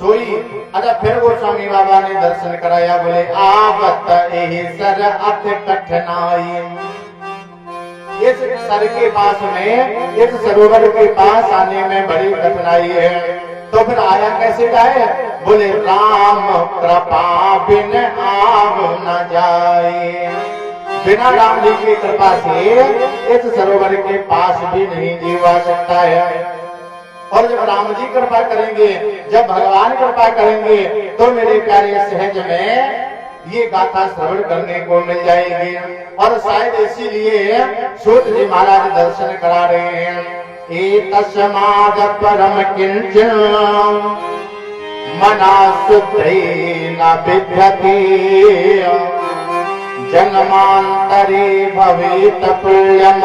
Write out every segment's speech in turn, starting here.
सोई। अच्छा फिर गोस्वामी बाबा ने दर्शन कराया, बोले आवत एहि सर अथ कठिनाई। इस सर के पास में, इस सरोवर के पास आने में बड़ी कठिनाई है। तो फिर आया कैसे जाए? बोले राम कृपा बिन आव न जाए। बिना राम जी की कृपा से इस सरोवर के पास भी नहीं जीवा सकता है। और जब राम जी कृपा करेंगे, जब भगवान कृपा करेंगे, तो मेरे प्यारे सहज में ये गाथा श्रवण करने को मिल जाएगी। और शायद इसीलिए सूत जी महाराज दर्शन करा रहे हैं। तस्माद परम किंचन मना शुद्धि न विद्यते जन्मांतरे भवेत प्रियम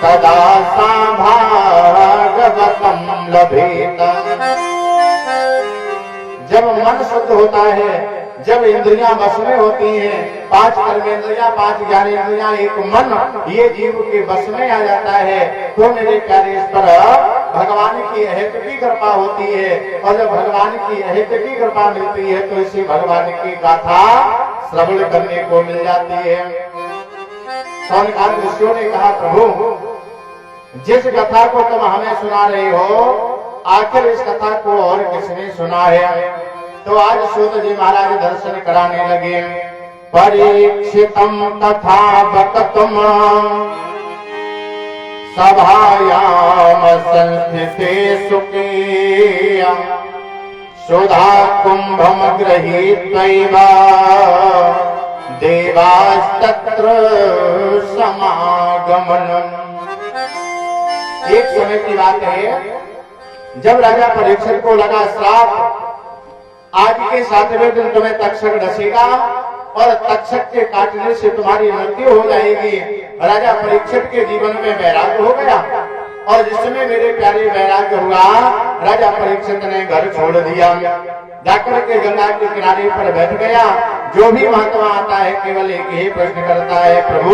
तदा भागवतम लभेत। जब मन शुद्ध होता है, जब इंद्रियां बस में होती हैं, 5 कर्मेंद्रियां, 5 ज्ञानेंद्रियां, एक मन, ये जीव के बस में आ जाता है, तो मेरे प्यारे इस पर भगवान की अहित की कृपा होती है। और जब भगवान की अहित की कृपा मिलती है तो इसी भगवान की गाथा श्रवण करने को मिल जाती है। सौनकादिक ऋषियों ने कहा, प्रभु जिस कथा को तुम हमें सुना रहे हो, आखिर इस कथा को और किसने सुना है? तो आज सूत जी महाराज दर्शन कराने लगे। परीक्षितम तथा वक्तुम सभायाम संस्थिते सुखे सुधा कुंभम गृहीत्वैव देवास्तत्र समागमनम्। एक समय की बात है, जब राजा परीक्षित को लगा श्राप, आज के 7वें दिन तुम्हें तक्षक डसेगा और तक्षक के काटने से तुम्हारी मृत्यु हो जाएगी। राजा परीक्षित के जीवन में वैराग्य हो गया। और जिस समय मेरे प्यारे वैराग्य हुआ, राजा परीक्षित ने घर छोड़ दिया, जाकर के गंगा के किनारे पर बैठ गया। जो भी महात्मा आता है केवल एक ही प्रश्न करता है, प्रभु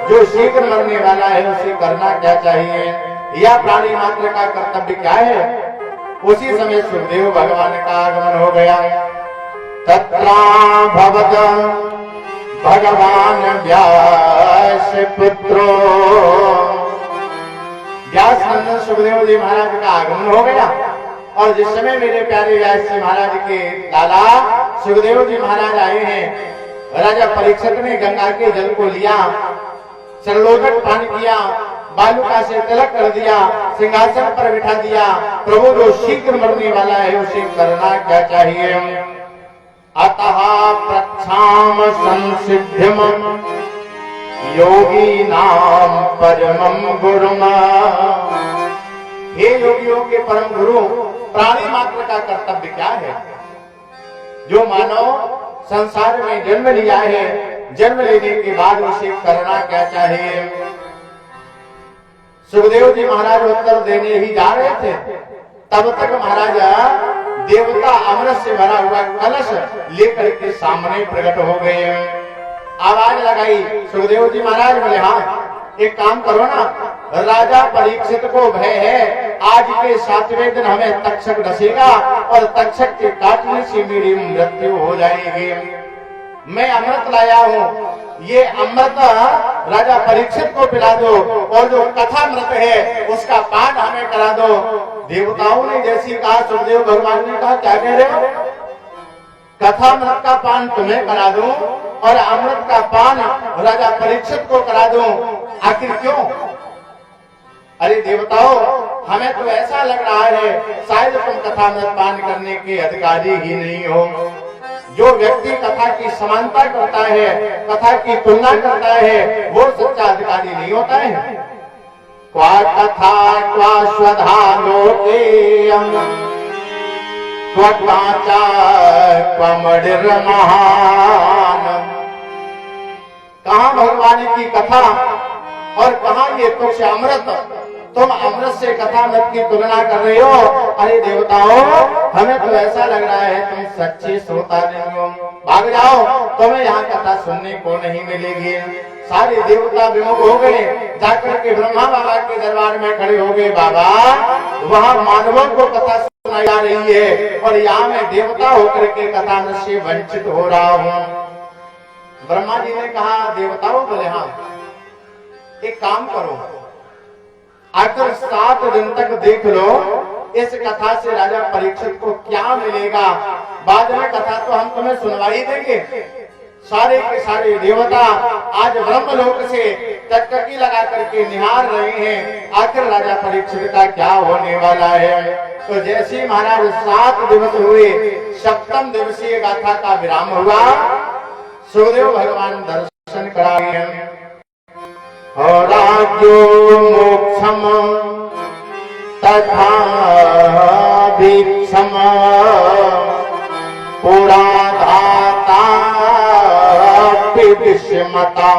जो शीघ्र मरने वाला है उसे करना क्या चाहिए, या प्राणी मात्र का कर्तव्य क्या है? उसी समय सुखदेव भगवान का आगमन हो गया। तत्रा भवत भगवान व्यास पुत्रो। व्यास नंदन सुखदेव जी महाराज का आगमन हो गया। और जिस समय मेरे प्यारे व्यास जी महाराज के लाला सुखदेव जी महाराज आए हैं, राजा परीक्षित ने गंगा के जल को लिया, सरलोकट पान किया, बालुका से तिलक कर दिया, सिंहासन पर बिठा दिया। प्रभु जो शीघ्र मरने वाला है उसे करना क्या चाहिए? अतः प्रक्षाम संसिद्धिम योगी नाम परमं गुरुम। हे योगियों के परम गुरु, प्राणी मात्र का कर्तव्य क्या है? जो मानव संसार में जन्म लिया है, जन्म लेने के बाद उसे करना क्या चाहिए? सुखदेव जी महाराज उत्तर देने ही जा रहे थे, तब तक महाराज देवता अमृत से भरा हुआ कलश लेकर के सामने प्रकट हो गए। आवाज लगाई, सुखदेव जी महाराज बोले, हाँ एक काम करो ना, राजा परीक्षित को भय है, आज के 7वें दिन हमें तक्षक डसेगा और तक्षक के काटने से मेरी मृत्यु हो जाएगी। मैं अमृत लाया हूँ, ये अमृत राजा परीक्षित को पिला दो और जो कथा मृत है उसका पान हमें करा दो। देवताओं ने जैसी कहा, सुखदेव भगवान ने कहा, क्या कह रहे हो? कथा मृत का पान तुम्हें करा दूं और अमृत का पान राजा परीक्षित को करा दूं, आखिर क्यों? अरे देवताओं, हमें तो ऐसा लग रहा है शायद तुम कथा मृत पान करने के अधिकारी ही नहीं हो। जो व्यक्ति कथा की समानता करता है, कथा की तुलना करता है, वो सच्चा अधिकारी नहीं होता है। क्वा कथा क्वा स्वधा लोके क्वाचा क्वमडिर महान। कहाँ भगवान की कथा और कहाँ ये तुक्ष अमृत, तुम अमृत से कथामृत की तुलना कर रहे हो। अरे देवताओं, हमें तो ऐसा लग रहा है तुम सच्चे श्रोता नहीं हो, भाग जाओ, तुम्हें यहाँ कथा सुनने को नहीं मिलेगी। सारे देवता विमुख हो गए, जाकर के ब्रह्मा बाबा के दरबार में खड़े हो गए। बाबा, वहाँ मानवों को कथा सुनाई जा रही है और यहाँ मैं देवता होकर के कथामृत से वंचित हो रहा हूँ। ब्रह्मा जी ने कहा, देवताओं बोले हाँ, एक काम करो, आकर 7 दिन तक देख लो इस कथा से राजा परीक्षित को क्या मिलेगा। बाद में कथा तो हम तुम्हें सुनवाई देंगे। सारे के सारे देवता आज ब्रह्मलोक से टकटकी लगा करके निहार रहे हैं, आखिर राजा परीक्षित का क्या होने वाला है। तो जैसे महाराज 7 दिवस हुए, 7वें दिवसीय गाथा का विराम हुआ। सुखदेव भगवान दर्शन कराए और राज्यो मोक्षम तथा भीक्षम पुराधाता विषमता।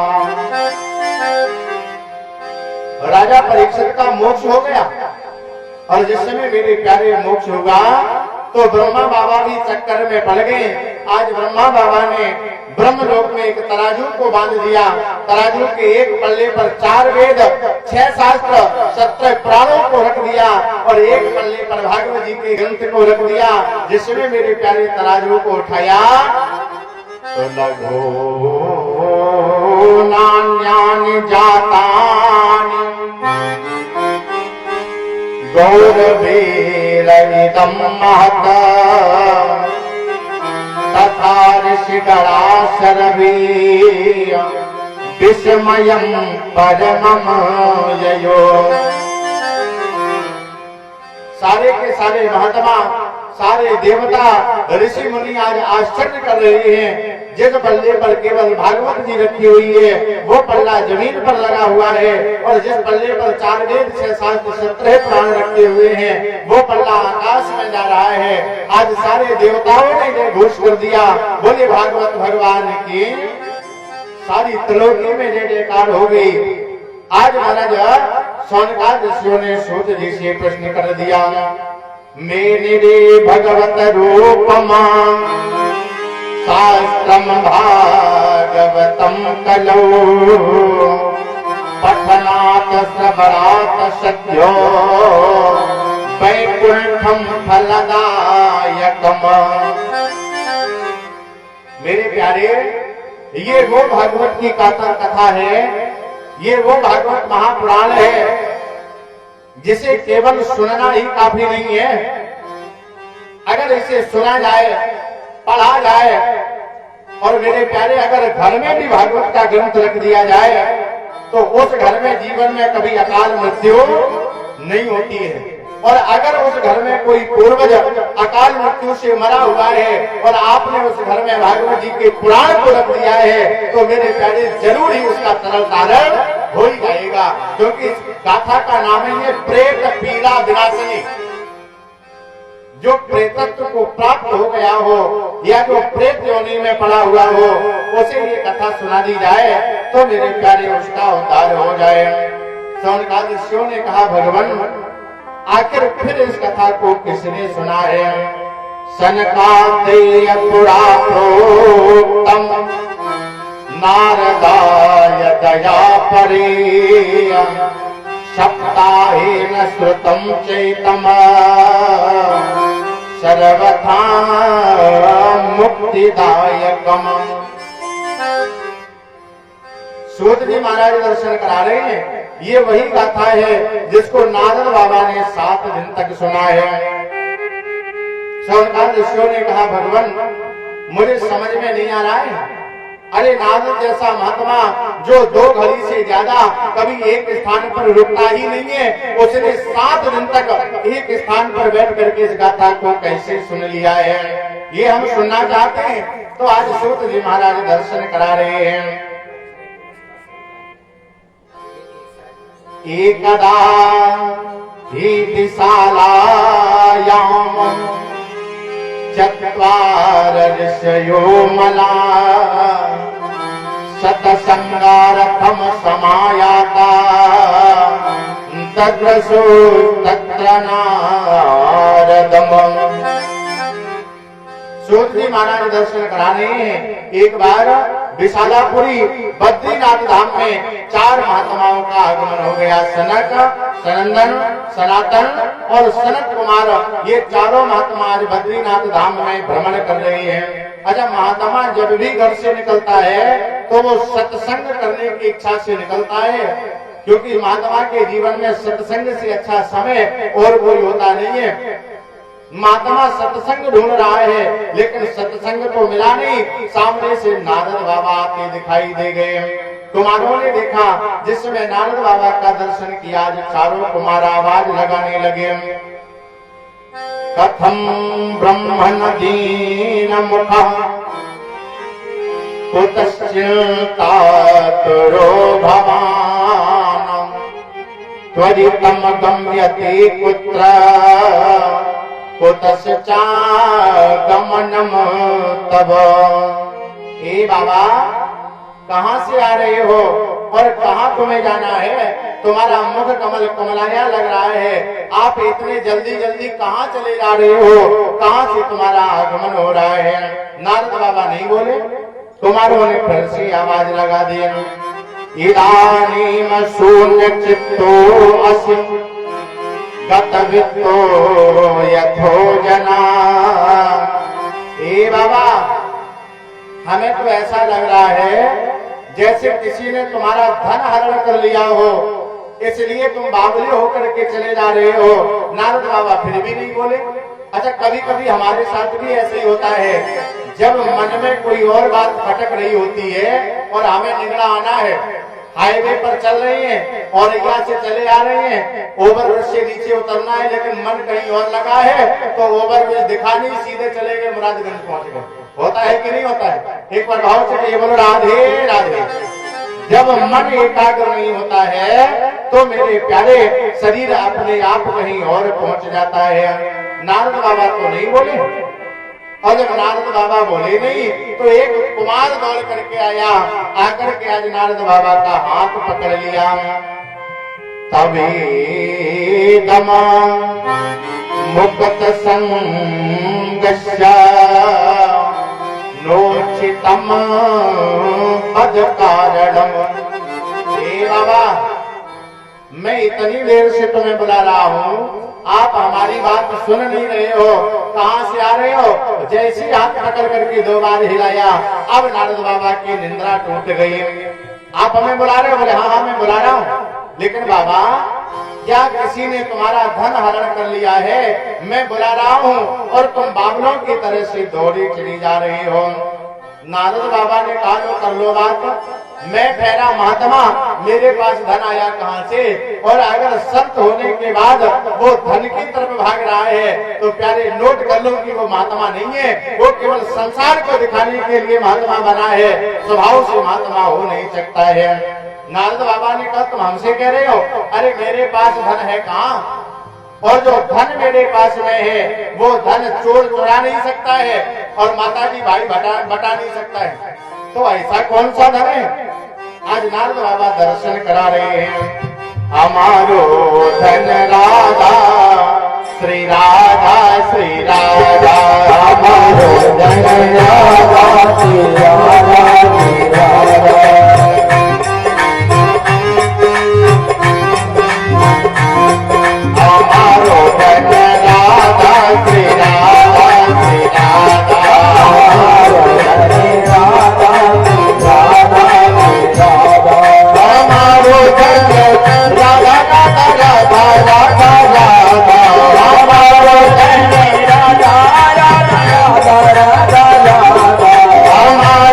राजा परीक्षित का मोक्ष हो गया और जिस समय मेरे प्यारे मोक्ष होगा तो ब्रह्मा बाबा भी चक्कर में पड़ गए। आज ब्रह्मा बाबा ने ब्रह्मलोक में एक तराजू को बांध दिया। तराजू के एक पल्ले पर 4 वेद, 6 शास्त्र, 17 पुराणों को रख दिया और एक पल्ले पर भागवत जी के ग्रंथ को रख दिया। जिसमें मेरे प्यारे तराजू को उठाया तो लघो नान्यानि जातानि गौरवेरमिदं महत् तथा ऋषिगणा सर्वे विस्मयं परमं ययो। सारे के सारे महात्मा, सारे देवता, ऋषि मुनि आज आश्चर्य कर रहे हैं। जिस पल्ले पर केवल भागवत जी रखी हुई है वो पल्ला जमीन पर लगा हुआ है और जिस पल्ले पर 4 वेद, 6 शास्त्र, 17 पुराण रखे हुए हैं वो पल्ला आकाश में जा रहा है। आज सारे देवताओं ने घोष कर दिया, बोले भागवत भगवान की सारी त्रिलोकी में जय जयकार हो गई। आज महाराज सौनकाद ऋषियों ने सूत जी से प्रश्न कर दिया, मेरे भगवत रूपमा शास्त्रम भागवतम कलो पठनात् श्रवणात् सद्यो वैकुंठम फलदायकम। मेरे प्यारे, ये वो भागवत की कथा है, ये वो भागवत महापुराण है जिसे केवल सुनना ही काफी नहीं है। अगर इसे सुना जाए, पढ़ा जाए और मेरे प्यारे अगर घर में भी भागवत का ग्रंथ रख दिया जाए तो उस घर में जीवन में कभी अकाल मृत्यु नहीं होती है। और अगर उस घर में कोई पूर्वज अकाल मृत्यु से मरा हुआ है और आपने उस घर में भागवत जी के पुराण को रख दिया है तो मेरे प्यारे जरूर ही उसका सरल कारण हो ही जाएगा। क्योंकि इस गाथा का नाम है प्रेत पीड़ा विनाशिनी। जो प्रेतत्व को प्राप्त हो गया हो या जो प्रेत योनि में पड़ा हुआ हो उसे ये कथा सुना दी जाए तो मेरे प्यारे उसका उद्धार हो जाए। सौनकादि ऋषियों ने कहा, भगवान आखिर फिर इस कथा को किसने सुना है। सनकादेय पुरा प्रोक्तम नारदाय दया परे सप्ताहेन श्रुतम चैतम सर्वथा मुक्तिदायकम। सूत जी महाराज दर्शन करा रहे हैं। ये वही गाथा है जिसको नारद बाबा ने 7 दिन तक सुना है। सौनकादि ऋषियों ने कहा, भगवान मुझे समझ में नहीं आ रहा है। अरे नारद जैसा महात्मा जो 2 घड़ी से ज्यादा कभी एक स्थान पर रुकता ही नहीं है, उसने 7 दिन तक एक स्थान पर बैठ करके इस गाथा को कैसे सुन लिया है, ये हम सुनना चाहते हैं। तो आज सूत जी महाराज दर्शन करा रहे हैं। एकदा ही विशालायाम चत्वार ऋषयो मला सतसंगारथम समायाता तद्रसो तत्र नारदम। सूत जी महाराज दर्शन कराने एक बार विशालापुरी बद्रीनाथ धाम में 4 महात्माओं का आगमन हो गया। सनक, सनंदन, सनातन और सनत कुमार, ये चारों महात्मा आज बद्रीनाथ धाम में भ्रमण कर रहे हैं। अच्छा, महात्मा जब भी घर से निकलता है तो वो सत्संग करने की इच्छा से निकलता है, क्योंकि महात्मा के जीवन में सत्संग से अच्छा समय और कोई होता नहीं है। महात्मा सत्संग ढूंढ रहा है, लेकिन सत्संग तो मिला नहीं। सामने से नारद बाबा आते दिखाई दे गए। कुमारों ने देखा, जिसमें नारद बाबा का दर्शन किया, आज चारों कुमार आवाज लगाने लगे, कथम ब्रह्मण दीन मुख कुतश्चिंतातुरो भवान त्वरितम गम्यते कुत्र कुतश्चागमनम तव। ए बाबा, कहाँ से आ रहे हो और कहाँ तुम्हें जाना है? तुम्हारा मुख कमल कमलाया लग रहा है। आप इतने जल्दी जल्दी कहाँ चले जा रहे हो? कहाँ से तुम्हारा आगमन हो रहा है? नारद बाबा नहीं बोले। कुमारों ने फिर से आवाज लगा दी, इदानीम शून्य चित्तो असि गतवित्तो यथो जना। ए बाबा, हमें तो ऐसा लग रहा है जैसे किसी ने तुम्हारा धन हरण कर लिया हो, इसलिए तुम बावले होकर के चले जा रहे हो। नारद बाबा फिर भी नहीं बोले। अच्छा, कभी कभी हमारे साथ भी ऐसे ही होता है, जब मन में कोई और बात खटक रही होती है और हमें निगड़ा आना है, हाईवे पर चल रहे हैं और यहाँ से चले आ रहे हैं, ओवरब्रिज से नीचे उतरना है, लेकिन मन कहीं और लगा है, तो ओवरब्रिज दिखा नहीं, सीधे चले गए, मुरादगंज पहुंच गए। होता है कि नहीं होता है? एक बार भाव से कहिए, बोलो राधे राधे। जब मन एकाग्र नहीं होता है तो मेरे प्यारे शरीर अपने आप कहीं और पहुंच जाता है। नारद बाबा तो नहीं बोले, और जब नारद बाबा बोले नहीं तो एक कुमार दौड़ करके आया, आकर के आज नारद बाबा का हाथ पकड़ लिया। तभी दम मुक्त संगस्य नोचितम पद कारणम। हे बाबा, मैं इतनी देर से तुम्हें बुला रहा हूँ, आप हमारी बात सुन नहीं रहे हो। कहाँ से आ रहे हो? जैसे हाथ पकड़ करके 2 बार हिलाया, अब नारद बाबा की निंद्रा टूट गई। आप हमें बुला रहे हो? बोले हाँ हाँ, मैं बुला रहा हूँ। लेकिन बाबा, क्या किसी ने तुम्हारा धन हरण कर लिया है? मैं बुला रहा हूँ और तुम बावलों की तरह से दौड़ी चली जा रही हो। नारद बाबा ने कहा, लो कर लो बात, मैं ठहरा महात्मा, मेरे पास धन आया कहाँ से? और अगर संत होने के बाद वो धन की तरफ भाग रहा है तो प्यारे नोट कर लो कि वो महात्मा नहीं है, वो केवल संसार को दिखाने के लिए महात्मा बना है, स्वभाव से महात्मा हो नहीं सकता है। नारद बाबा ने कहा, तुम हमसे कह रहे हो? अरे मेरे पास धन है कहाँ, और जो धन मेरे पास में है वो धन चोर चुरा नहीं सकता है और माताजी भाई बटा नहीं सकता है। तो ऐसा कौन सा धन है? आज नारद बाबा दर्शन करा रहे हैं। हमारो धन राधा श्री राधा, श्री राधा, हमारो धन राधा श्री राधा, श्री राधा। हमारो धन राधा श्री राधा, श्री राधा, हमारो धन राधा श्री राधा, श्री राधा, हमारो धन राधा राधा राधा राधा राधा, हमारो धन राधा राधा राधा राधा राधा, हमारो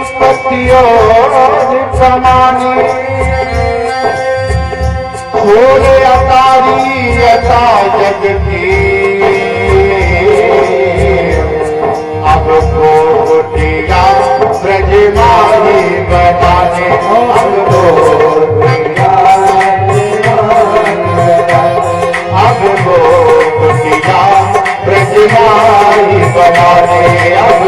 संपत्तियों समानी खोले अतारी अता जग की अब गोटिया ब्रज माही बनाने अब गोटिया ब्रज माही बनाने अब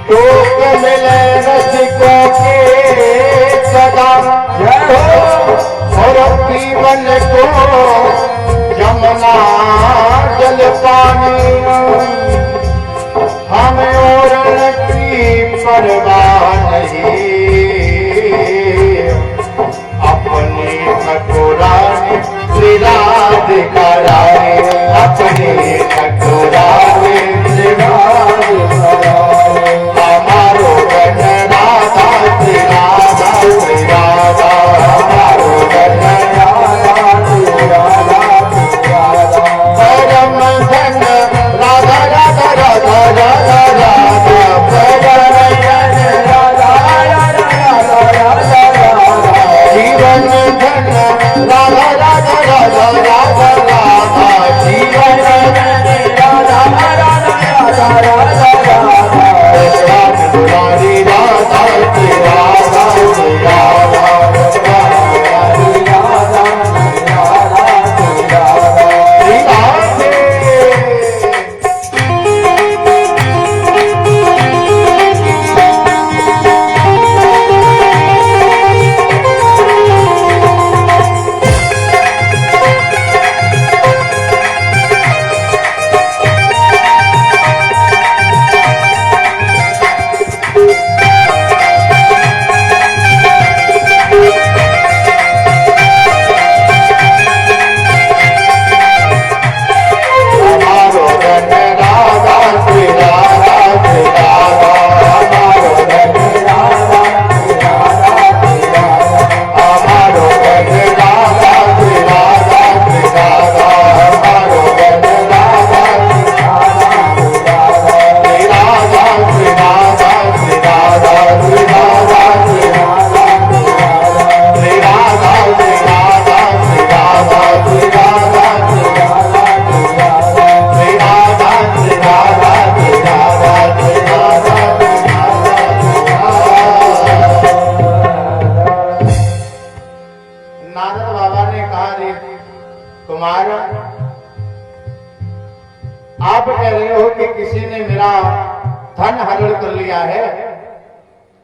टोक मिले रसिकों के सदा और पीवन को जमुना जल पानी हमें और की परवाह नहीं अपनी ठकुरानी श्री राधिका रानी अपनी ठकुरानी श्री राधिका हमारो गण राधा श्री राधा श्री राधा हमारो गण राधा श्री राधा श्री राधा परम धन राधा राधा राधा राधा राधा परम धन राधा राधा राधा राधा जीवन धन राधा राधा राधा राधा राधा जीवन धन राधा राधा राधा राधा राधा रानी राधा श्री राधा श्री राधा रानी राधा श्री राधा श्री राधे। आप कह रहे हो कि किसी ने मेरा धन हरण कर लिया है,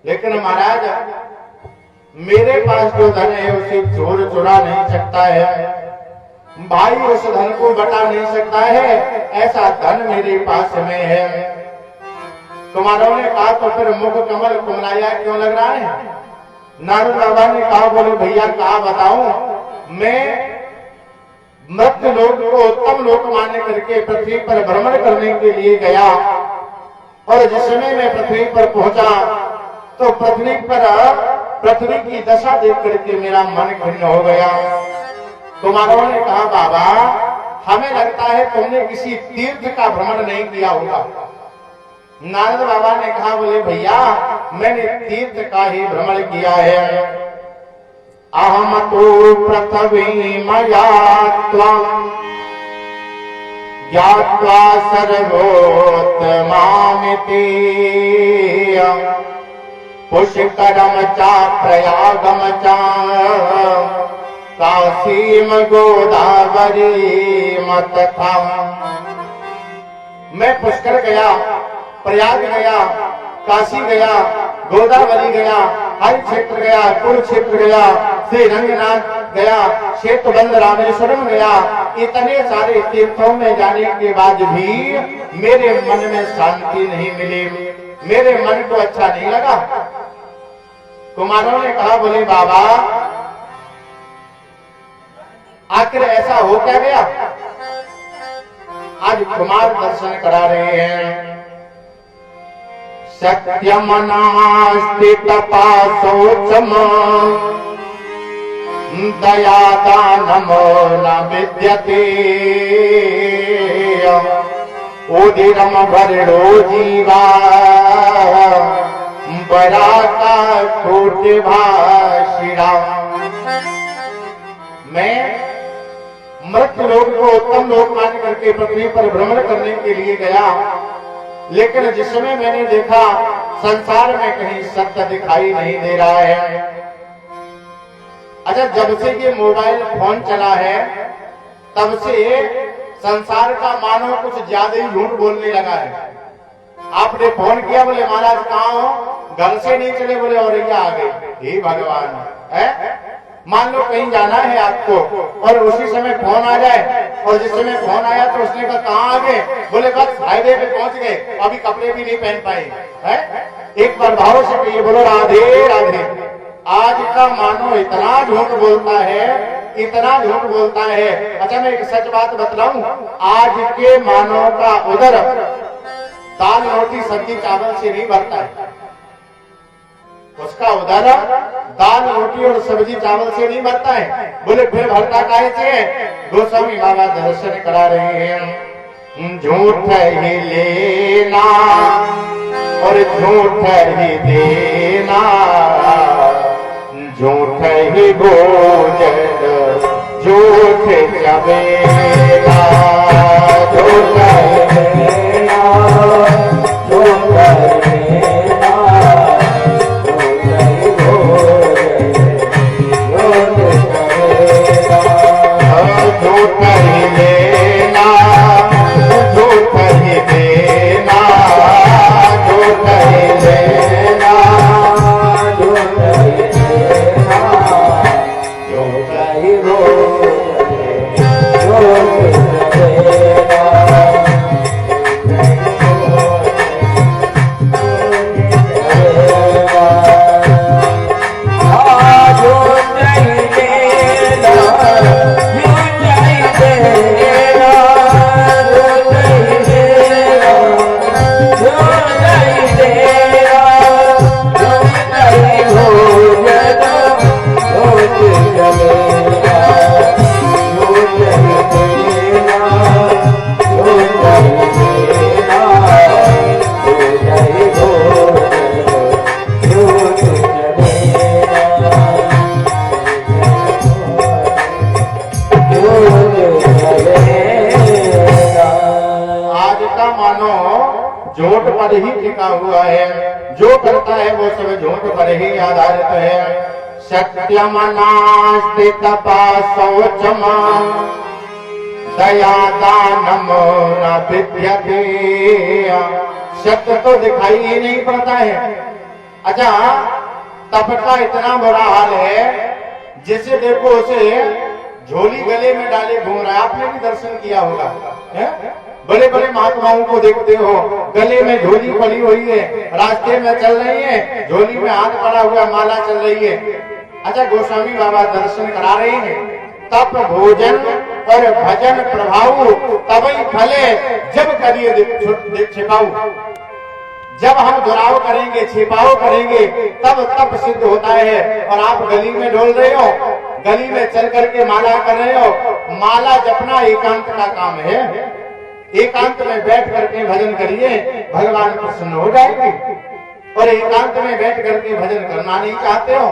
लेकिन महाराज मेरे पास जो धन है उसे चोर चुरा नहीं सकता है, भाई उस धन को बटा नहीं सकता है, ऐसा धन मेरे पास में है। तुम्हारों ने कहा तो फिर मुख कमल कुमलाया क्यों लग रहा है? नारद बाबा ने कहा बोले भैया कहा बताऊं, मैं मृत्यु लोक को उत्तम लोक मान्य करके पृथ्वी पर भ्रमण करने के लिए गया और जिस समय मैं पृथ्वी पर पहुंचा तो पृथ्वी की दशा देख करके मेरा मन खिन्न हो गया। तुम्हारों ने कहा बाबा हमें लगता है तुमने किसी तीर्थ का भ्रमण नहीं किया होगा। नारद बाबा ने कहा बोले भैया मैंने तीर्थ का ही भ्रमण किया है। अहम तो पृथ्वी मया ज्ञात्वा सर्वोत्तमामिति पुष्करम चा प्रयागम चा काशीम गोदावरी मत था। मैं पुष्कर गया, प्रयाग गया, काशी गया, गोदावरी गया, हर क्षेत्र गया, कुरुक्षेत्र गया, श्री रंगनाथ गया, श्वेतबंध रामेश्वरम गया। इतने सारे तीर्थों में जाने के बाद भी मेरे मन में शांति नहीं मिली, मेरे मन को अच्छा नहीं लगा। कुमारों ने कहा बोले बाबा आखिर ऐसा हो क्या गया? आज कुमार दर्शन करा रहे हैं। सत्यम नास्ति तपासोचम दया दानमो न विद्यते ओदिरम भरड़ो जीवा बरा का कोट भाषिरा। मैं मृत लोक को उत्तम लोक मान करके पृथ्वी पर भ्रमण करने के लिए गया, लेकिन जिस समय मैंने देखा संसार में कहीं सत्य दिखाई नहीं दे रहा है। अच्छा, जब से ये मोबाइल फोन चला है तब से संसार का मानव कुछ ज्यादा ही झूठ बोलने लगा है। आपने फोन किया, बोले महाराज कहाँ हो, घर से नहीं चले, बोले और आ गए। हे भगवान, है मान लो कहीं जाना है आपको और उसी समय फोन आ जाए, और जिस समय फोन आया तो उसने कहा कहाँ आ गए, बोले बस हाईवे पे पहुंच गए, अभी कपड़े भी नहीं पहन पाए। है एक बार भाव से कहिए, बोलो राधे राधे। आज का मानव इतना झूठ बोलता है, इतना झूठ बोलता है। अच्छा, मैं एक सच बात बतलाऊं, आज के मानव का उदर दाल रोटी सब्जी चावल से नहीं भरता है। उसका उदर दाल रोटी और सब्जी चावल से नहीं भरता है। बोले फिर भरता काहे से? गोस्वामी बाबा दर्शन करा रहे हैं। झूठ ही लेना और झूठ ही देना, झूठ ही भोजन झूठ चबेला, झूठ ही लेना झूठ ही देना, झूठ ही भोजन झूठ चबेला, झूठ ही लेना झूठ ही देना, झूठ ही लेना झूठ ही देना, झूठ ही भोजन झूठ चबेला। झूठ पर ही टिका हुआ है, जो करता है वो सब झूठ पर ही आधारित है। सत्यम नास्ति तपा शौचम दया दानम न विद्यते। सत्य तो दिखाई ही नहीं पड़ता है। अच्छा, तप का इतना बुरा हाल है, जिसे देखो उसे झोली गले में डाले घूम रहा है। आपने भी दर्शन किया होगा, बड़े बड़े महात्माओं को देखते हो, गले में झोली पड़ी हुई है, रास्ते में चल रही है, झोली में हाथ पड़ा हुआ, माला चल रही है। अच्छा, गोस्वामी बाबा दर्शन करा रहे हैं। तप भोजन और भजन प्रभाव तभी फले जब करिए छिपाऊ। जब हम दुराव करेंगे, छिपाव करेंगे, तब तप सिद्ध होता है। और आप गली में डोल रहे हो, गली में चल करके माला कर रहे हो। माला जपना एकांत का काम है। एकांत में बैठ करके भजन करिए, भगवान प्रसन्न हो जाएंगे। और एकांत में बैठ करके भजन करना नहीं चाहते हो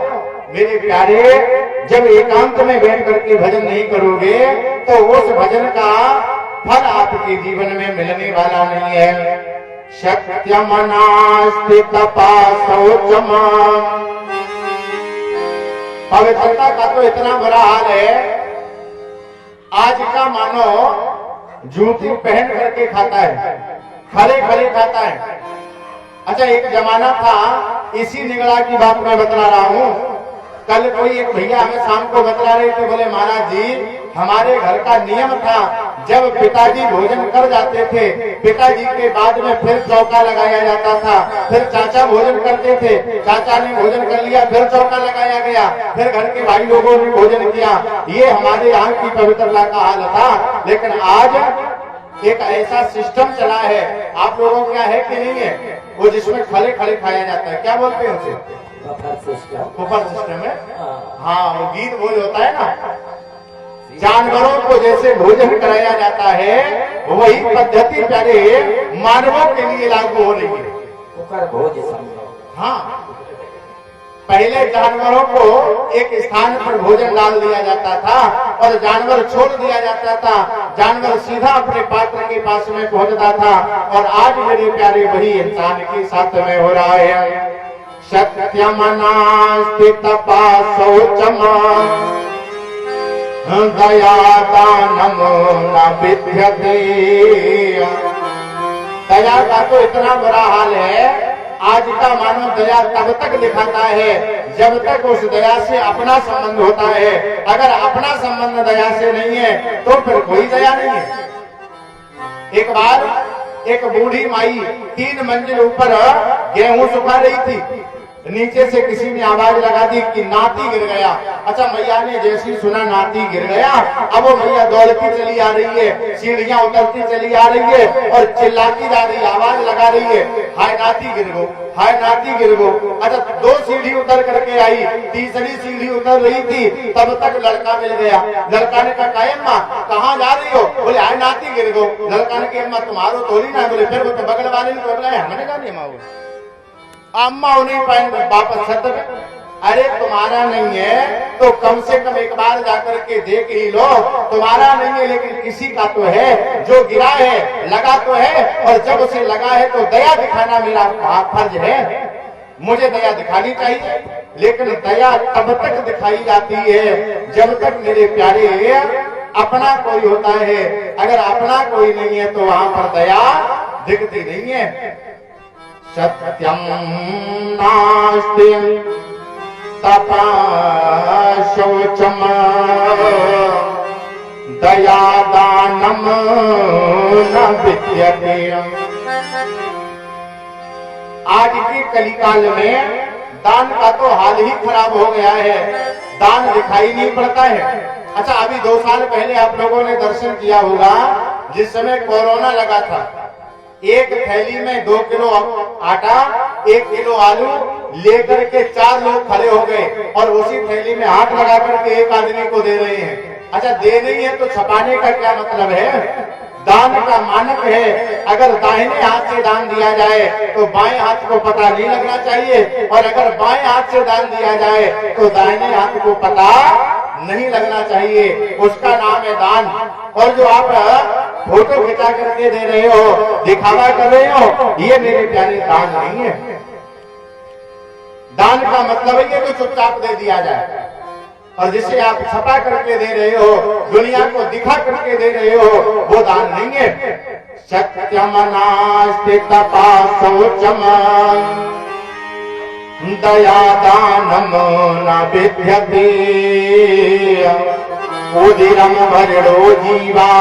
मेरे प्यारे, जब एकांत में बैठ करके भजन नहीं करोगे तो उस भजन का फल आपके जीवन में मिलने वाला नहीं है। सत्यम नास्ति तपा शौचम। पवित्रता का तो इतना बुरा हाल है, आज का मानो जूती पहन करके खाता है, खड़े खड़े खाता है। अच्छा, एक जमाना था, इसी निगड़ा की बात मैं बतला रहा हूँ। कल कोई एक भैया हमें शाम को बतला रहे थे, बोले महाराज जी हमारे घर का नियम था, जब पिताजी भोजन कर जाते थे, पिताजी के बाद में फिर चौका लगाया जाता था। फिर चाचा भोजन करते थे, चाचा ने भोजन कर लिया, फिर चौका लगाया गया, फिर घर के भाई लोगों ने भोजन किया। ये हमारे यहाँ की पवित्रता का हाल था। लेकिन आज एक ऐसा सिस्टम चला है, आप लोगों क्या है कि नहीं है, वो जिसमें खड़े खड़े खाया जाता है। क्या बोलते हैं उसे? बुफर सिस्टम है। हाँ, वो गीत बोल होता है ना, जानवरों को जैसे भोजन कराया जाता है वही पद्धति प्यारे मानवों के लिए लागू हो रही है। भोज समझो। हाँ, पहले जानवरों को एक स्थान पर भोजन डाल दिया जाता था और जानवर छोड़ दिया जाता था, जानवर सीधा अपने पात्र के पास में पहुंचता था। और आज मेरे प्यारे वही इंसान के साथ में हो रहा है। सत्यमनास्ति तपा शौचम दया दानम न विद्यते। दया का तो इतना बुरा हाल है, आज का मानव दया तब तक दिखाता है जब तक उस दया से अपना संबंध होता है। अगर अपना संबंध दया से नहीं है तो फिर कोई दया नहीं है। एक बार एक बूढ़ी माई 3 मंजिल ऊपर गेहूं सुखा रही थी, नीचे से किसी ने आवाज लगा दी कि नाती गिर गया। अच्छा, मैया ने जैसी सुना नाती गिर गया, अब वो मैया दौड़ती चली आ रही है, सीढ़ियां उतरती चली आ रही है और चिल्लाती जा रही है, आवाज लगा रही है, हाय नाती गिर गो, हाय नाती गिर गो। अच्छा, 2 सीढ़ी उतर करके आई, तीसरी सीढ़ी उतर रही थी, तब तक लड़का मिल गया। लड़का ने कहा अम्मा कहाँ जा रही हो? बोले हाय नाती गिर गो। लड़का ने कहा अम्मा तुम्हारो थोड़ी ना। बोले फिर वो तो बगल वाले ने बोला हमने कहा नहीं माओ अम्मा उन्हीं पाइन वापस छत में। अरे तुम्हारा नहीं है तो कम से कम एक बार जाकर के देख ही लो। तुम्हारा नहीं है लेकिन किसी का तो है, जो गिरा है लगा तो है, और जब उसे लगा है तो दया दिखाना मेरा फर्ज है, मुझे दया दिखानी चाहिए। लेकिन दया तब तक दिखाई जाती है जब तक मेरे प्यारे अपना कोई होता है। अगर अपना कोई नहीं है तो वहां पर दया दिखती नहीं है। सत्यम नास्ति तपा शौचम दया दानम न विद्यते। आज के कलिकाल में दान का तो हाल ही खराब हो गया है, दान दिखाई नहीं पड़ता है। अच्छा, अभी 2 साल पहले आप लोगों ने दर्शन किया होगा, जिस समय कोरोना लगा था, एक थैली में 2 किलो आटा 1 किलो आलू लेकर के 4 लोग खड़े हो गए और उसी थैली में हाथ लगा करके एक आदमी को दे रहे हैं। अच्छा, दे नहीं है तो छपाने का क्या मतलब है? दान का मानक है, अगर दाहिने हाथ से दान दिया जाए तो बाएं हाथ को पता नहीं लगना चाहिए, और अगर बाएं हाथ से दान दिया जाए तो दाहिने हाथ को पता नहीं लगना चाहिए। उसका नाम है दान। और जो आप फोटो खिंचा करके दे रहे हो, दिखावा कर रहे हो, ये मेरे प्यारे दान नहीं है। दान का मतलब है कि चुपचाप दे दिया जाए, और जिसे आप छपा करके दे रहे हो, दुनिया को दिखा करके दे रहे हो, वो दान नहीं है। सत्यमनास्ति तपा शौचम दया दानम न विद्यते। उदिरम भरणो जीवा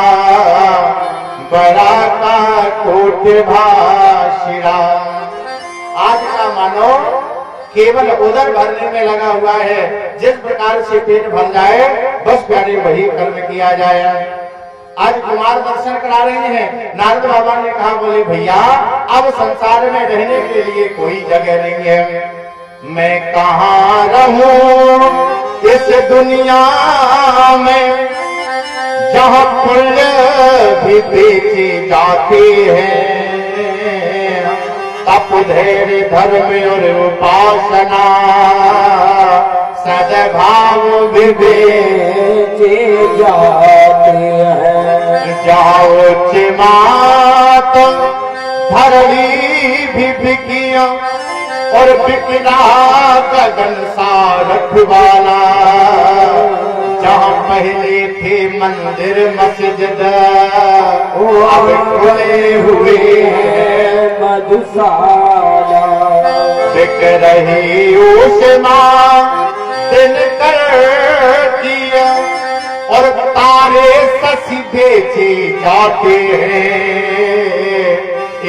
बड़ा का कोट भाषिरा। आज का मानो केवल उदर भरने में लगा हुआ है, जिस प्रकार से पेट भर जाए बस प्यारे वही कर्म किया जाए। आज कुमार दर्शन करा रहे हैं, नारद बाबा ने कहा, बोले भैया अब संसार में रहने के लिए कोई जगह नहीं है, मैं कहाँ रहूं इस दुनिया में जहाँ पुण्य भी बेचे जाते हैं, तप धैर्य धर्म और उपासना सद्भाव भी बेचे जाते हैं। जाओ चिमात धरणी भी बिकिया और बिकना गगन सा रखवाला। जहाँ पहले थे मंदिर मस्जिद अब खुले हुए मधुशाला। बिक रही उष्मा दिन कर दिया और तारे ससी बेचे जाते हैं।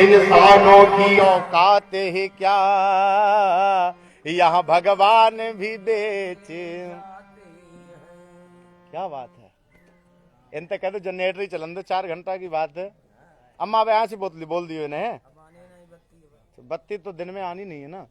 इंसानों की औकात ही क्या, यहाँ भगवान भी बेचे। क्या बात है, इन तक कहते जनरेटर ही चलन दो, 4 घंटा की बात है। अम्मा अब यहाँ से बोल दियो इन्हें, बत्ती तो दिन में आनी नहीं है ना।